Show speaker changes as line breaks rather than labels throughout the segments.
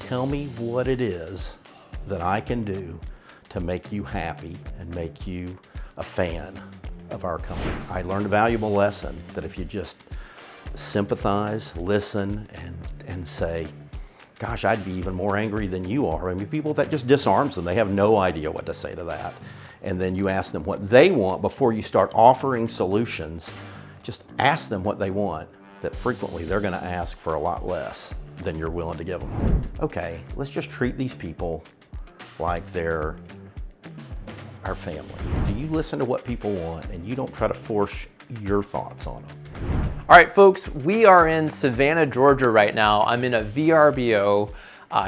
tell me what it is that I can do to make you happy and make you a fan of our company. I learned a valuable lesson that if you just sympathize, listen, and say, gosh, I'd be even more angry than you are. I mean, people, that just disarms them. They have no idea what to say to that. And then you ask them what they want before you start offering solutions. Just ask them what they want, that frequently they're going to ask for a lot less than you're willing to give them. Okay, let's just treat these people like they're our family. Do you listen to what people want and you don't try to force your thoughts on them?
All right, folks, we are in Savannah, Georgia right now. I'm in a VRBO.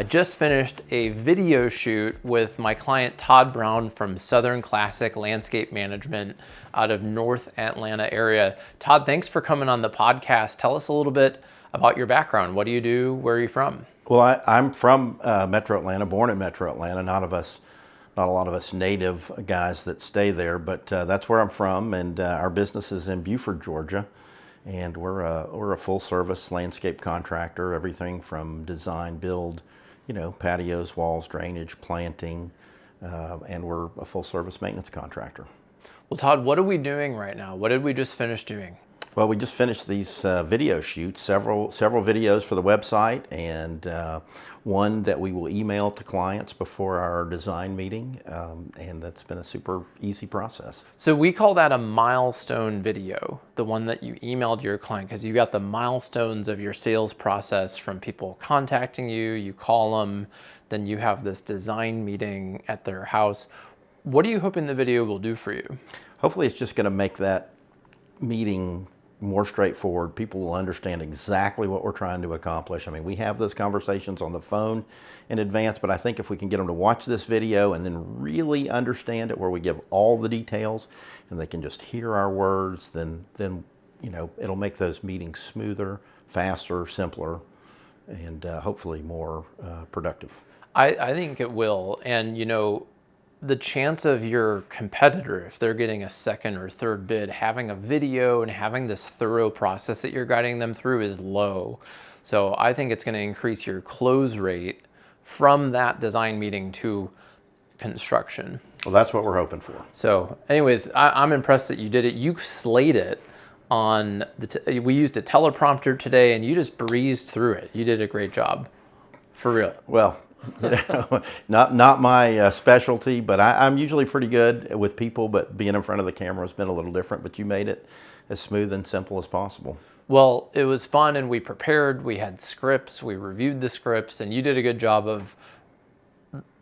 Just finished a video shoot with my client Todd Brown from Southern Classic Landscape Management out of North Atlanta area. Todd, thanks for coming on the podcast. Tell us a little bit about your background. What do you do? Where are you from?
Well, I'm from Metro Atlanta, born in Metro Atlanta. Not a lot of us native guys that stay there, but that's where I'm from, and our business is in Beaufort, Georgia. And we're a full-service landscape contractor, everything from design, build, patios, walls, drainage, planting, and we're a full-service maintenance contractor.
Well, Todd, what are we doing right now? What did we just finish doing?
Well, we just finished these video shoots, several videos for the website, and one that we will email to clients before our design meeting, and that's been a super easy process.
So we call that a milestone video, the one that you emailed your client, because you got the milestones of your sales process from people contacting you, you call them, then you have this design meeting at their house. What are you hoping the video will do for you?
Hopefully it's just going to make that meeting more straightforward. People will understand exactly what we're trying to accomplish. I mean, we have those conversations on the phone in advance, but I think if we can get them to watch this video and then really understand it, where we give all the details and they can just hear our words, then it'll make those meetings smoother, faster, simpler, and hopefully more productive.
I think it will. And the chance of your competitor, if they're getting a second or third bid, having a video and having this thorough process that you're guiding them through is low. So I think it's going to increase your close rate from that design meeting to construction.
Well, that's what we're hoping for.
So anyways, I'm impressed that you did it. You slayed it on we used a teleprompter today and you just breezed through it. You did a great job. For real.
Well, not my specialty, but I'm usually pretty good with people, but being in front of the camera has been a little different, but you made it as smooth and simple as possible.
Well, it was fun, and we prepared, we had scripts, we reviewed the scripts, and you did a good job of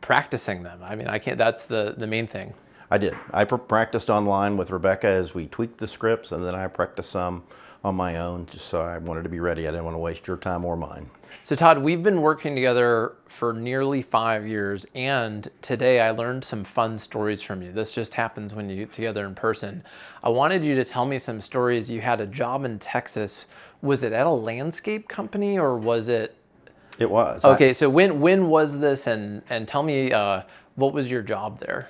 practicing them. I mean, that's the main thing.
I did. I practiced online with Rebecca as we tweaked the scripts, and then I practiced some on my own, just so I wanted to be ready. I didn't want to waste your time or mine.
So Todd, we've been working together for nearly 5 years, and today I learned some fun stories from you. This just happens when you get together in person. I wanted you to tell me some stories. You had a job in Texas. Was it at a landscape company, or was it?
It was.
Okay, so when was this, and tell me what was your job there?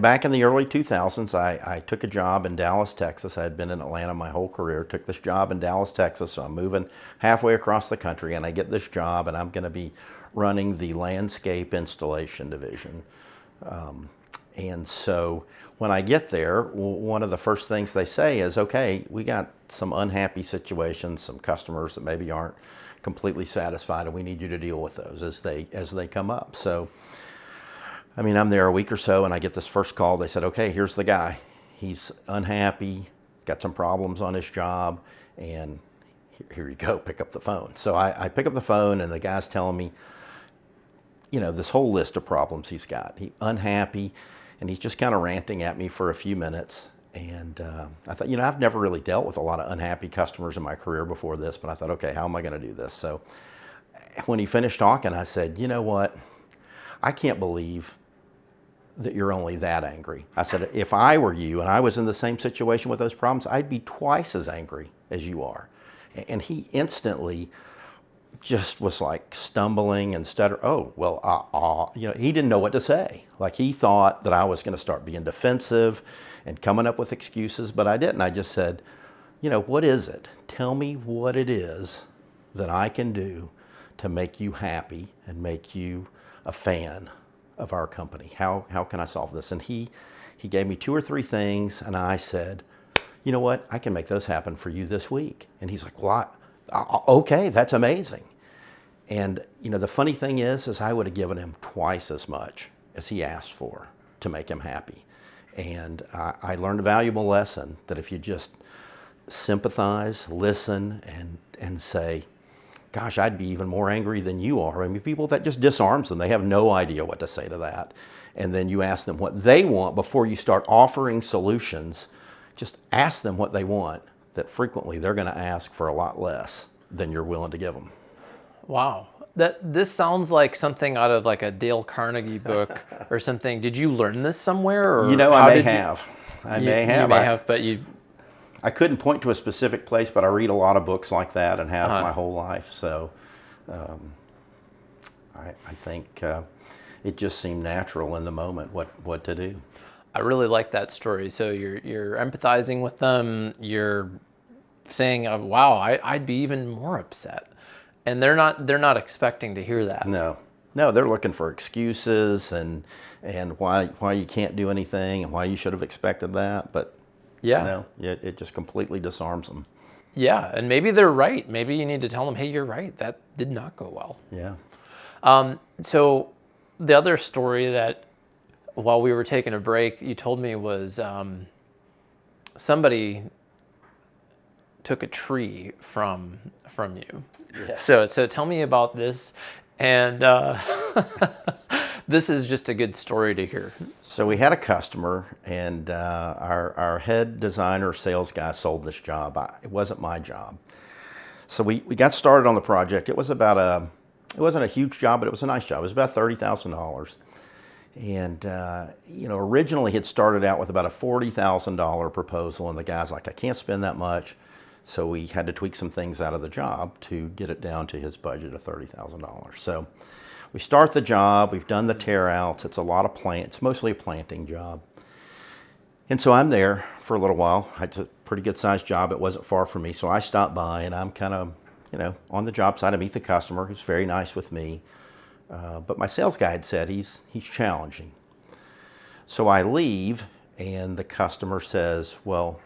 Back in the early 2000s, I took a job in Dallas, Texas. I had been in Atlanta my whole career. Took this job in Dallas, Texas, so I'm moving halfway across the country, and I get this job, and I'm going to be running the landscape installation division. And so when I get there, one of the first things they say is, okay, we got some unhappy situations, some customers that maybe aren't completely satisfied, and we need you to deal with those as they come up. So I mean, I'm there a week or so, and I get this first call. They said, okay, here's the guy. He's unhappy, got some problems on his job, and here you go, pick up the phone. So I pick up the phone, and the guy's telling me, this whole list of problems he's got. He's unhappy, and he's just kind of ranting at me for a few minutes. And I thought, I've never really dealt with a lot of unhappy customers in my career before this, but I thought, okay, how am I going to do this? So when he finished talking, I said, you know what? I can't believe that you're only that angry. I said, if I were you and I was in the same situation with those problems, I'd be twice as angry as you are. And he instantly just was like stumbling and stuttering. Oh, well, he didn't know what to say. Like, he thought that I was going to start being defensive and coming up with excuses, but I didn't. I just said, what is it? Tell me what it is that I can do to make you happy and make you a fan of our company. How can I solve this? And he gave me 2 or 3 things, and I said, you know what, I can make those happen for you this week. And he's like, well, okay, that's amazing. And you know, the funny thing is I would have given him twice as much as he asked for to make him happy. And I learned a valuable lesson that if you just sympathize, listen, and say, gosh, I'd be even more angry than you are. I mean, people, that just disarms them. They have no idea what to say to that. And then you ask them what they want before you start offering solutions. Just ask them what they want, that frequently they're going to ask for a lot less than you're willing to give them.
Wow. This sounds like something out of like a Dale Carnegie book or something. Did you learn this somewhere? Or
you know, I may have.
You may have, but
I couldn't point to a specific place, but I read a lot of books like that and have my whole life. So I think it just seemed natural in the moment what to do.
I really like that story. So you're empathizing with them. You're saying, "Wow, I'd be even more upset," and they're not expecting to hear that.
No, they're looking for excuses and why you can't do anything and why you should have expected that. But
yeah,
no, it just completely disarms them.
Yeah, and maybe they're right. Maybe you need to tell them, "Hey, you're right. That did not go well."
Yeah.
So the other story that, while we were taking a break, you told me was somebody took a tree from you.
Yeah.
So tell me about this, and this is just a good story to hear.
So we had a customer, and our head designer sales guy sold this job. It wasn't my job. So we got started on the project. It wasn't a huge job, but it was a nice job. It was about $30,000. And, originally it started out with about a $40,000 proposal, and the guy's like, I can't spend that much. So we had to tweak some things out of the job to get it down to his budget of $30,000. So we start the job, we've done the tear outs, it's a lot of it's mostly a planting job. And so I'm there for a little while. It's a pretty good sized job, it wasn't far from me. So I stopped by and I'm kind of, on the job site. I meet the customer who's very nice with me. But my sales guy had said he's challenging. So I leave and the customer says, well,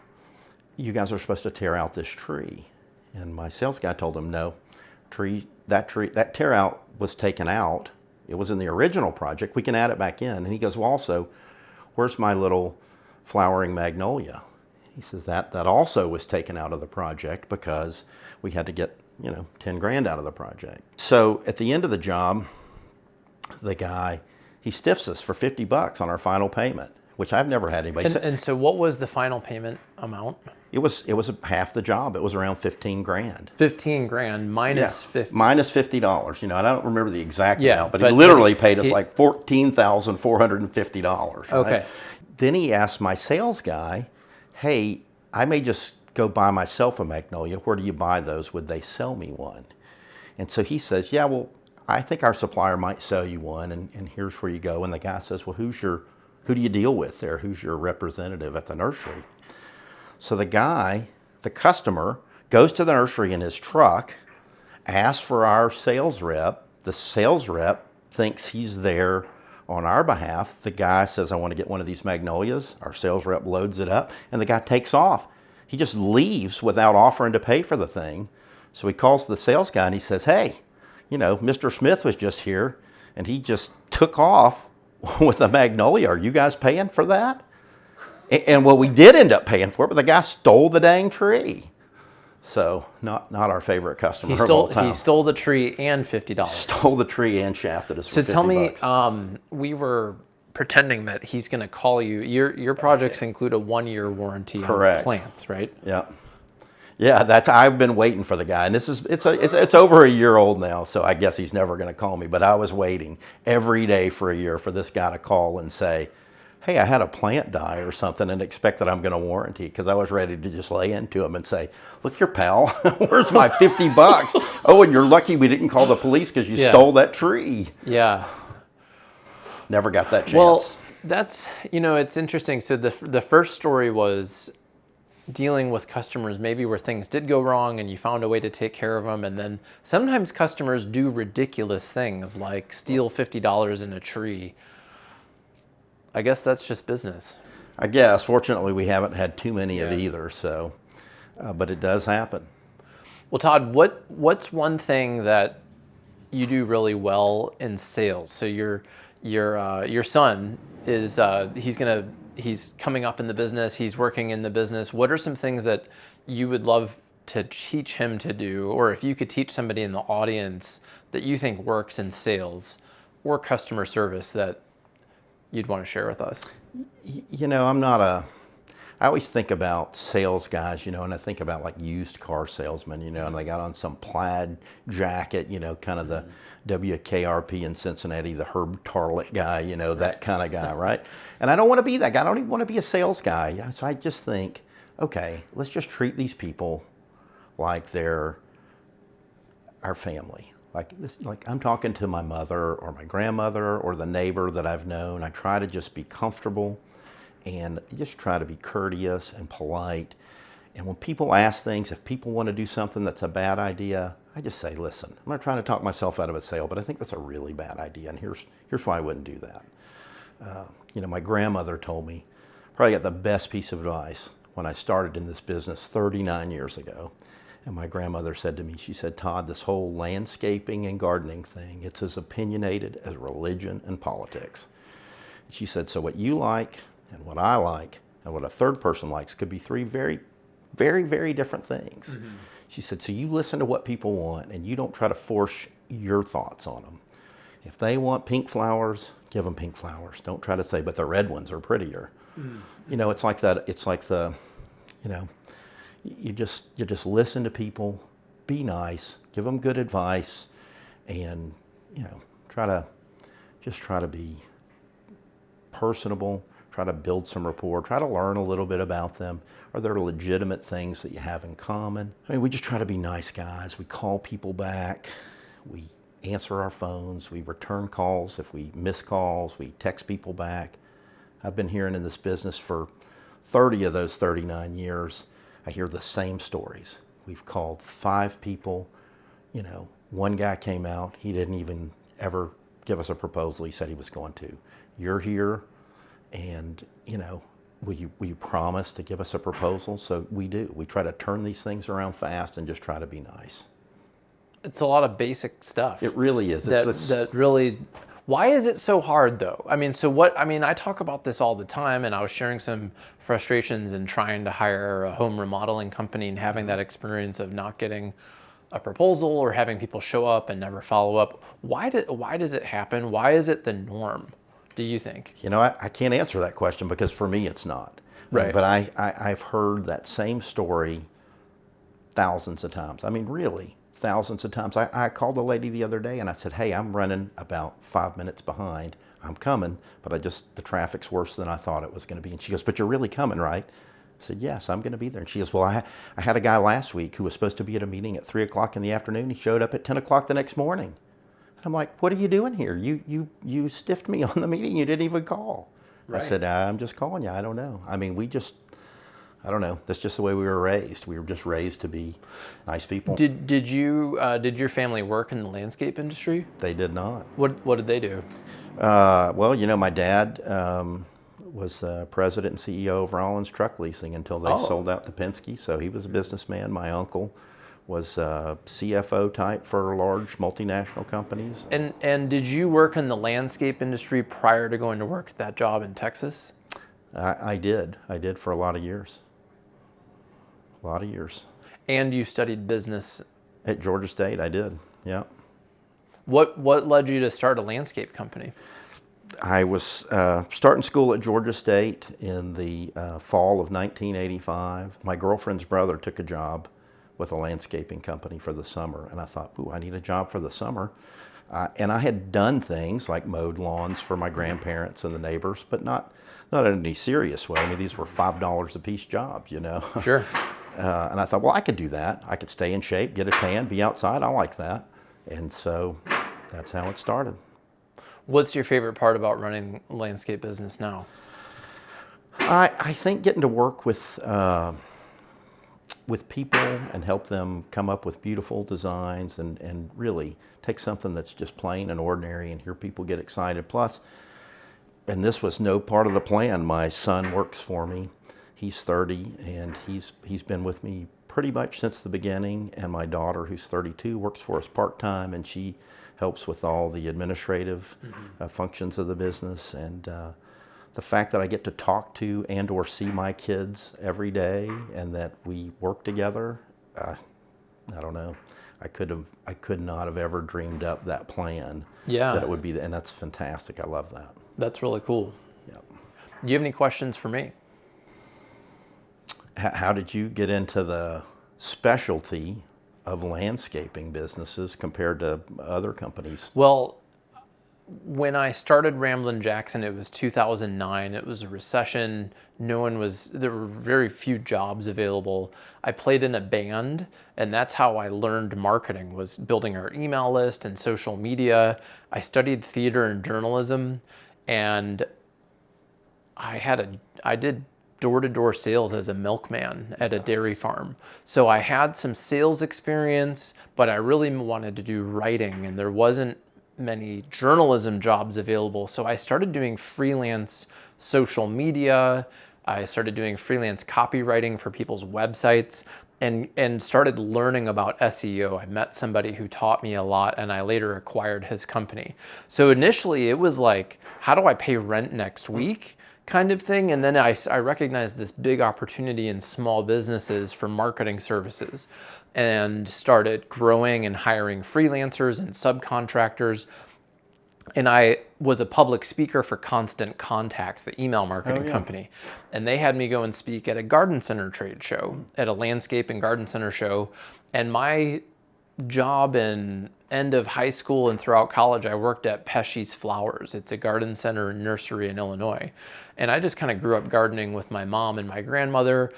you guys are supposed to tear out this tree. And my sales guy told him, no, that tear out was taken out. It was in the original project. We can add it back in. And he goes, well, also, where's my little flowering magnolia? He says that also was taken out of the project because we had to get, 10 grand out of the project. So at the end of the job, the guy, he stiffs us for $50 on our final payment, which I've never had anybody say.
And so what was the final payment amount?
It was half the job. It was around 15 grand.
15 grand minus 50.
Minus $50. I don't remember the exact amount, but he
but
literally paid us like $14,450. Right?
Okay.
Then he asked my sales guy, hey, I may just go buy myself a magnolia. Where do you buy those? Would they sell me one? And so he says, yeah, well, I think our supplier might sell you one, and here's where you go. And the guy says, well, who do you deal with there? Who's your representative at the nursery? So the customer, goes to the nursery in his truck, asks for our sales rep. The sales rep thinks he's there on our behalf. The guy says, I want to get one of these magnolias. Our sales rep loads it up, and the guy takes off. He just leaves without offering to pay for the thing. So he calls the sales guy and he says, hey, Mr. Smith was just here, and he just took off with a magnolia. Are you guys paying for that? And well, we did end up paying for it, but the guy stole the dang tree. So not our favorite customer of all time.
He stole the tree and $50.
Stole the tree and shafted us for $50.
So tell me, we were pretending that he's going to call you. Your projects include a 1-year warranty on plants, right?
Yeah. Yeah, I've been waiting for the guy, and it's over a year old now, so I guess he's never going to call me. But I was waiting every day for a year for this guy to call and say, hey, I had a plant die or something, and expect that I'm going to warranty, because I was ready to just lay into him and say, look here, pal, where's my $50? Oh, and you're lucky we didn't call the police because you stole that tree.
Yeah.
Never got that chance.
Well, that's, it's interesting. So the first story was dealing with customers maybe where things did go wrong and you found a way to take care of them, and then sometimes customers do ridiculous things like steal $50 in a tree. I guess that's just business.
I guess, fortunately, we haven't had too many of
Yeah.
either, so, but it does happen.
Well, Todd, what's one thing that you do really well in sales? So your son is he's coming up in the business, he's working in the business. What are some things that you would love to teach him to do, or if you could teach somebody in the audience that you think works in sales or customer service that you'd want to share with us?
You know, I always think about sales guys, you know, and I think about like used car salesmen, you know, and they got on some plaid jacket, you know, kind of the WKRP in Cincinnati, the Herb Tarlett guy, you know, that kind of guy, right? And I don't want to be that guy. I don't even want to be a sales guy. So I just think, okay, let's just treat these people like they're our family. Like I'm talking to my mother or my grandmother or the neighbor that I've known. I try to just be comfortable and just try to be courteous and polite. And when people ask things, if people want to do something that's a bad idea, I just say, listen, I'm not trying to talk myself out of a sale, but I think that's a really bad idea, and here's why I wouldn't do that. You know, my grandmother told me, probably got the best piece of advice when I started in this business 39 years ago. And my grandmother said to me, she said, Todd, this whole landscaping and gardening thing, it's as opinionated as religion and politics. She said, so what you like and what I like and what a third person likes could be three very, very, very different things. Mm-hmm. She said, so you listen to what people want and you don't try to force your thoughts on them. If they want pink flowers, give them pink flowers. Don't try to say, but the red ones are prettier. Mm-hmm. You know, it's like that. It's like the, you know, you just listen to people, be nice, give them good advice, and, you know, try to be personable, try to build some rapport, try to learn a little bit about them. Are there legitimate things that you have in common? I mean, we just try to be nice guys. We call people back, we answer our phones, we return calls. If we miss calls, we text people back. I've been hearing in this business for 30 of those 39 years. I hear the same stories. We've called 5 people. You know, one guy came out. He didn't even ever give us a proposal. He said he was going to. You're here, and, you know, will you promise to give us a proposal? So we do. We try to turn these things around fast and just try to be nice.
It's a lot of basic stuff.
It really is.
That really. Why is it so hard, though? I mean, I talk about this all the time, and I was sharing some frustrations in trying to hire a home remodeling company and having that experience of not getting a proposal or having people show up and never follow up. Why does it happen? Why is it the norm, do you think?
You know, I can't answer that question because for me it's not.
Right.
But I've heard that same story thousands of times. I mean, really. Thousands of times. I called a lady the other day and I said, hey, I'm running about 5 minutes behind. I'm coming, but the traffic's worse than I thought it was going to be. And she goes, but you're really coming, right? I said, yes, I'm going to be there. And she goes, well, I had a guy last week who was supposed to be at a meeting at 3 o'clock in the afternoon. He showed up at 10 o'clock the next morning. And I'm like, what are you doing here? You stiffed me on the meeting. You didn't even call. Right. I said, I'm just calling you. I don't know. I mean, I don't know. That's just the way we were raised. We were just raised to be nice people.
Did your family work in the landscape industry?
They did not.
What did they do?
Well, you know, my dad was president and CEO of Rollins Truck Leasing until they sold out to Penske. So he was a businessman. My uncle was CFO type for large multinational companies.
And did you work in the landscape industry prior to going to work at that job in Texas?
I did. I did for a lot of years. A lot of years.
And you studied business?
At Georgia State, I did, yeah.
What led you to start a landscape company?
I was starting school at Georgia State in the fall of 1985. My girlfriend's brother took a job with a landscaping company for the summer, and I thought, ooh, I need a job for the summer. And I had done things like mowed lawns for my grandparents and the neighbors, but not in any serious way. I mean, these were $5 a piece jobs, you know.
Sure.
And I thought, well, I could do that. I could stay in shape, get a tan, be outside. I like that. And so that's how it started.
What's your favorite part about running a landscape business now?
I think getting to work with with people and help them come up with beautiful designs and really take something that's just plain and ordinary and hear people get excited. Plus, and this was no part of the plan, my son works for me. He's 30 and he's been with me pretty much since the beginning, and my daughter, who's 32, works for us part-time, and she helps with all the administrative functions of the business. And the fact that I get to talk to and or see my kids every day and that we work together, I don't know. I could not have ever dreamed up that plan.
Yeah.
That it would be, and that's fantastic. I love that.
That's really cool.
Yep.
Do you have any questions for me?
How did you get into the specialty of landscaping businesses compared to other companies?
Well, when I started Ramblin Jackson, it was 2009. It was a recession. There were very few jobs available. I played in a band, and that's how I learned marketing, was building our email list and social media. I studied theater and journalism, and I did door-to-door sales as a milkman at a dairy farm. So I had some sales experience, but I really wanted to do writing, and there wasn't many journalism jobs available. So I started doing freelance social media. I started doing freelance copywriting for people's websites and started learning about SEO. I met somebody who taught me a lot, and I later acquired his company. So initially it was like, how do I pay rent next week? Kind of thing. And then I recognized this big opportunity in small businesses for marketing services and started growing and hiring freelancers and subcontractors. And I was a public speaker for Constant Contact, the email marketing company. And they had me go and speak at a garden center trade show, at a landscape and garden center show. And my job in end of high school and throughout college, I worked at Pesci's Flowers. It's a garden center and nursery in Illinois. And I just kind of grew up gardening with my mom and my grandmother.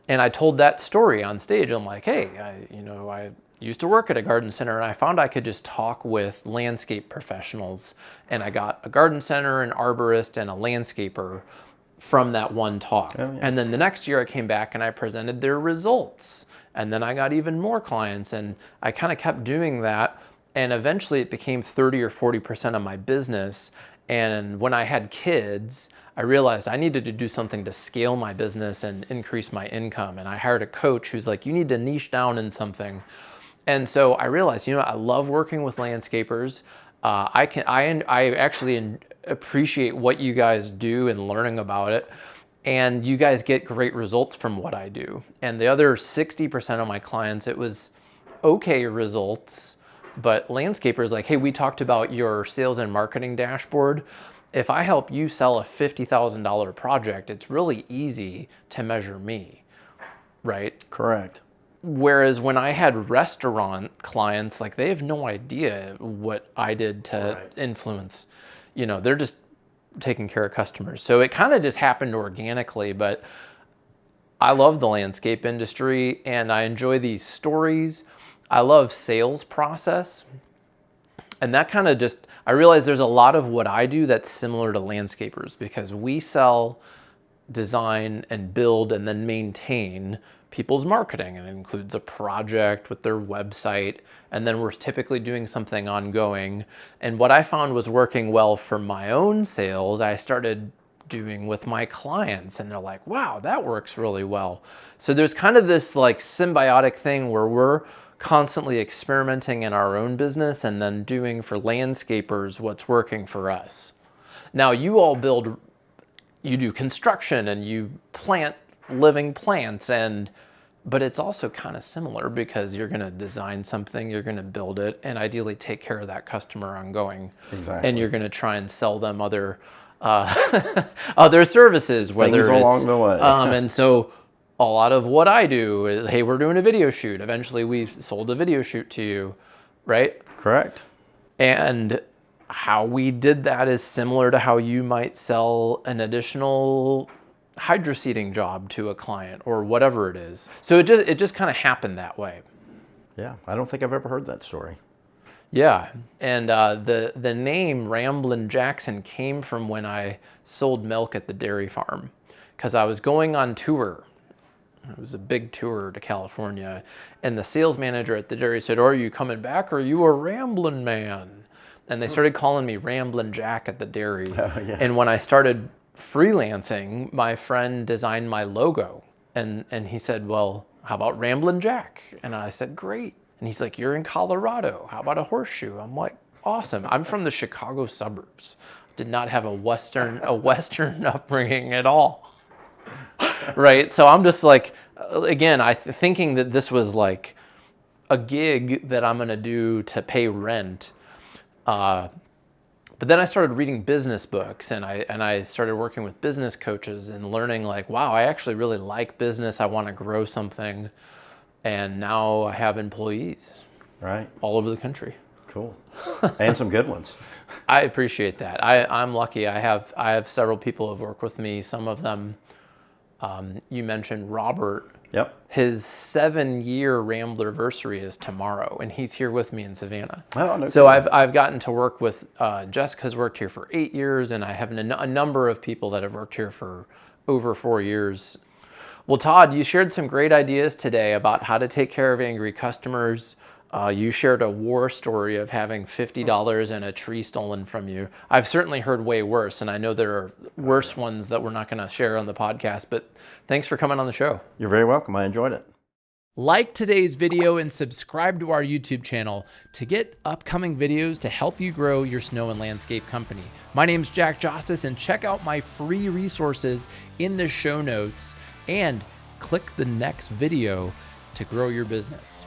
And I told that story on stage. I'm like, hey, I used to work at a garden center, and I found I could just talk with landscape professionals. And I got a garden center, an arborist, and a landscaper from that one talk. Oh, yeah. And then the next year I came back and I presented their results. And then I got even more clients, and I kind of kept doing that. And eventually it became 30 or 40% of my business. And when I had kids, I realized I needed to do something to scale my business and increase my income. And I hired a coach who's like, you need to niche down in something. And so I realized, I love working with landscapers. I actually appreciate what you guys do and learning about it. And you guys get great results from what I do. And the other 60% of my clients, it was okay results, but landscapers like, hey, we talked about your sales and marketing dashboard. If I help you sell a $50,000 project, it's really easy to measure me, right?
Correct.
Whereas when I had restaurant clients, like they have no idea what I did to influence, they're just taking care of customers. So it kind of just happened organically, but I love the landscape industry and I enjoy these stories. I love sales process. And that kind of I realize there's a lot of what I do that's similar to landscapers because we sell, design, and build and then maintain people's marketing. And it includes a project with their website. And then we're typically doing something ongoing. And what I found was working well for my own sales, I started doing with my clients. And they're like, wow, that works really well. So there's kind of this like symbiotic thing where we're constantly experimenting in our own business and then doing for landscapers what's working for us. Now you all you do construction and you plant living plants, but it's also kind of similar because you're going to design something, you're going to build it, and ideally take care of that customer ongoing. Exactly. And you're going to try and sell them other other services, whether
things along the way.
And so a lot of what I do is, hey, we're doing a video shoot. Eventually we sold a video shoot to you, right?
Correct.
And how we did that is similar to how you might sell an additional hydro seeding job to a client or whatever it is. So it just kind of happened that way.
Yeah, I don't think I've ever heard that story.
Yeah, and the name Ramblin Jackson came from when I sold milk at the dairy farm because I was going on tour It was a big tour to California. And the sales manager at the dairy said, "Are you coming back or are you a Ramblin' man?" And they started calling me Ramblin' Jack at the dairy.
Yeah.
And when I started freelancing, my friend designed my logo. And he said, "Well, how about Ramblin' Jack?" And I said, "Great." And he's like, "You're in Colorado. How about a horseshoe?" I'm like, "Awesome." I'm from the Chicago suburbs. Did not have a Western upbringing at all. Right? So I'm just like, again, thinking that this was like a gig that I'm going to do to pay rent. But then I started reading business books, and I started working with business coaches and learning like, wow, I actually really like business. I want to grow something. And now I have employees all over the country.
Cool. And some good ones.
I appreciate that. I'm lucky. I have several people who have worked with me. Some of them, you mentioned Robert.
Yep.
His 7-year Ramblerversary is tomorrow, and he's here with me in Savannah.
Oh, no
so
kidding.
I've gotten to work with Jessica's worked here for 8 years, and I have a number of people that have worked here for over 4 years. Well, Todd, you shared some great ideas today about how to take care of angry customers. You shared a war story of having $50 and a tree stolen from you. I've certainly heard way worse, and I know there are worse ones that we're not going to share on the podcast, but thanks for coming on the show.
You're very welcome. I enjoyed it.
Like today's video and subscribe to our YouTube channel to get upcoming videos to help you grow your snow and landscape company. My name's Jack Jostes, and check out my free resources in the show notes and click the next video to grow your business.